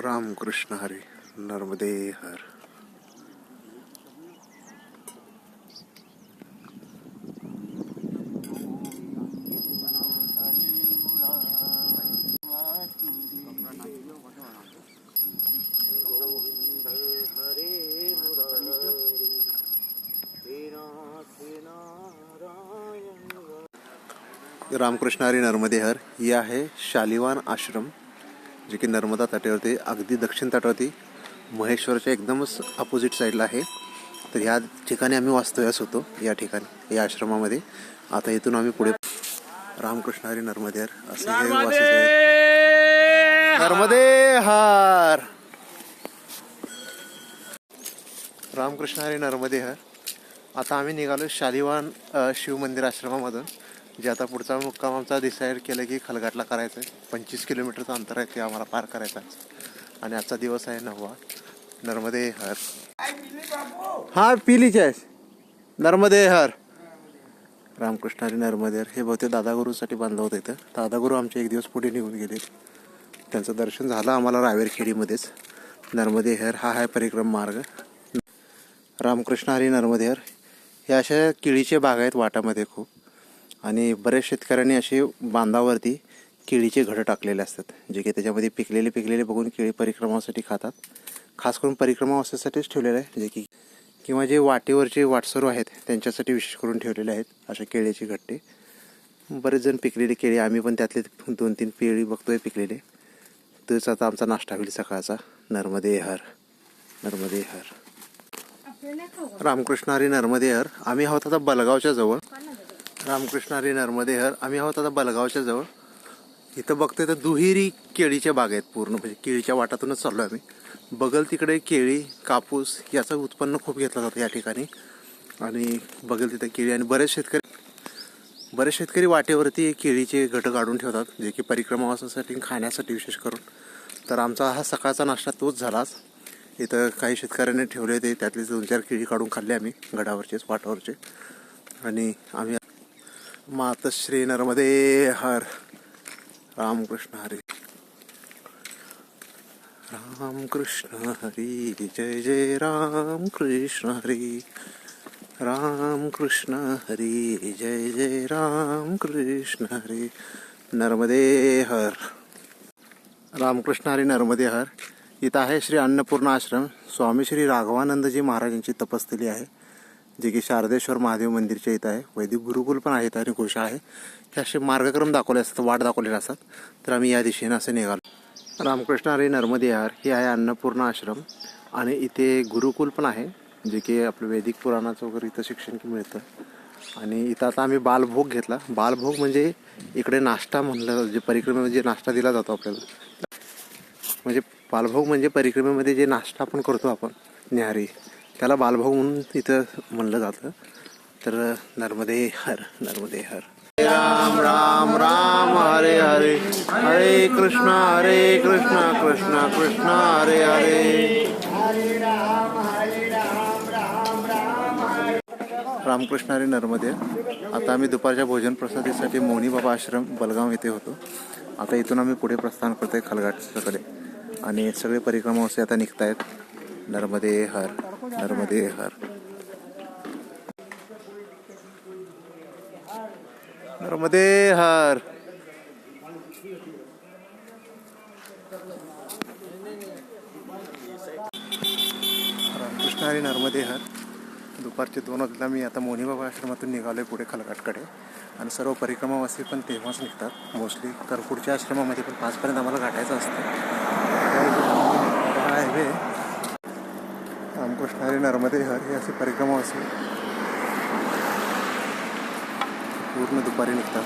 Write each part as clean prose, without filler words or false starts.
रामकृष्ण हरी नर्मदे हर. रामकृष्ण हरी नर्मदे हर ही आहे शालिवान आश्रम, जे की नर्मदा तटावरती अगदी दक्षिण तटावरती महेश्वरच्या एकदमच अपोजिट साईडला आहे. तर ह्या ठिकाणी आम्ही वास्तव्यास होतो, या ठिकाणी या आश्रमामध्ये. आता इथून आम्ही पुढे रामकृष्ण हरी नर्मदे हर असे हे वासित आहे. नर्मदे हर. रामकृष्ण हरी नर्मदे हर. आता आम्ही निघालो शालिवान शिव मंदिर आश्रमामधून, जे आता पुढचा मुक्काम आमचा डिसाईड केलं की खलघाटला करायचं आहे. 25 किलोमीटरचं अंतर आहे ते आम्हाला पार करायचं आहे. आणि आजचा दिवस आहे 9वा. नर्मदे हर. हा पिलीच आहे. नर्मदे हर. रामकृष्ण हरी नर्मदे हर. हे बहुतेक दादागुरूसाठी बांधलं होतं इथं. दादागुरू आमचे एक दिवस पुढे निघून गेले. त्यांचं दर्शन झालं आम्हाला रावेरखेडीमध्येच. नर्मदे हर हा आहे परिक्रम मार्ग. रामकृष्ण हरी नर्मदे हर. हे अशा केळीचे बाग आहेत वाटामध्ये खूप, आणि बऱ्याच शेतकऱ्यांनी असे बांधावरती केळीचे घडं टाकलेले असतात, जे की त्याच्यामध्ये पिकलेले बघून केळी परिक्रमासाठी खातात. खास करून परिक्रमा अवस्थेसाठीच ठेवलेलं आहे, जे की किंवा जे वाटेवरचे वाटसरू आहेत त्यांच्यासाठी विशेष करून ठेवलेले आहेत असे केळीचे घट्टे. बरेच जण पिकलेले केळी, आम्ही पण त्यातले 2-3 केळी बघतोय पिकलेले. तोच आता आमचा नाश्ता होईल सकाळचा. नर्मदे हर. नर्मदे हर. रामकृष्ण हरी नर्मदे हर. आम्ही आहोत आता बलगावच्या जवळ. रामकृष्ण हरी नर्मदे हर. आम्ही आहोत आता बलगावच्या जवळ. इथं बघतोय तर दुहेरी केळीच्या बाग आहेत पूर्ण, म्हणजे केळीच्या वाटातूनच चाललो आम्ही. बगल तिकडे केळी, कापूस याचं उत्पन्न खूप घेतलं जातं या ठिकाणी. आणि बगल तिथे केळी, आणि बरेच शेतकरी वाटेवरती केळीचे घट काढून ठेवतात, जे की परिक्रमावासासाठी खाण्यासाठी विशेष करून. तर आमचा हा सकाळचा नाश्ता तोच झालाच. इथं काही शेतकऱ्यांनी ठेवले होते, त्यातले 2-4 केळी काढून खाल्ले आम्ही गडावरचेच, वाटावरचे. आणि आम्ही मातश्री नर्मदे हर. रामकृष्ण हरी. रामकृष्ण हरी. जय जय रामकृष्ण हरी. रामकृष्ण हरी. जय जय रामकृष्ण हरी. नर्मदे हर. रामकृष्ण हरी नर्मदे हर. इथं आहे श्री अन्नपूर्णा आश्रम. स्वामी श्री राघवानंदजी महाराजांची तपस्थली आहे, जे की शारदेश्वर महादेव मंदिरच्या इथं आहे. वैदिक गुरुकुल पण आहेत आणि गोशाळा आहे. हे असे मार्गक्रम दाखवले असतात, वाट दाखवलेले असतात. तर आम्ही या दिशेने असे निघालो. रामकृष्ण हरी नर्मदे हर. ही आहे अन्नपूर्णा आश्रम, आणि इथे गुरुकुल पण आहे, जे की आपलं वैदिक पुराणाचं वगैरे इथं शिक्षण मिळतं. आणि इथं आता आम्ही बालभोग घेतला. बालभोग म्हणजे इकडे नाश्ता म्हणलं, जे परिक्रमेमध्ये जे नाश्ता दिला जातो आपल्याला, म्हणजे बालभोग म्हणजे परिक्रमेमध्ये जे नाश्ता आपण करतो आपण न्याहारी, त्याला बालभोग म्हणून इथं म्हणलं जातं. तर नर्मदे हर. नर्मदे हर. राम राम राम हरे हरे. हरे कृष्ण कृष्ण कृष्ण हरे हरे. रामकृष्ण हरी नर्मदे. आता आम्ही दुपारच्या भोजन प्रसादीसाठी मौनी बाबा आश्रम बलगाव येथे होतो. आता इथून आम्ही पुढे प्रस्थान करतोय खलघाटकडे, आणि सगळे परिक्रमा असे आता निघतायत. नर्मदे हर. नर्मदे हर. नर्मदे हर. रामकृष्ण हरी नर्मदे हर. दुपारचे 2 वाजता मी आता मोनीबाबा आश्रमातून निघालोय पुढे खलघाटकडे, आणि सर्व परिक्रमावासी पण तेव्हाच निघतात मोस्टली. तर पुढच्या आश्रमामध्ये पण 5 पर्यंत आम्हाला गाठायचं असतं. हायवे रामकृष्ण हरी नर्मदे हर. हे असे परिक्रमावासी पूर्ण दुपारी निघतात.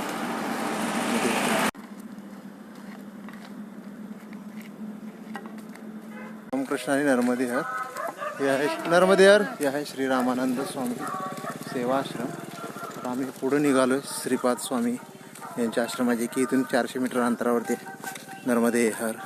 रामकृष्ण हरी नर्मदे हर. हे आहे नर्मदे हर. हे आहे श्री रामानंद स्वामी सेवा आश्रम. तर आम्ही पुढे निघालो श्रीपाद स्वामी यांच्या आश्रमाचे, की इथून 400 मीटर अंतरावरती. नर्मदे हर.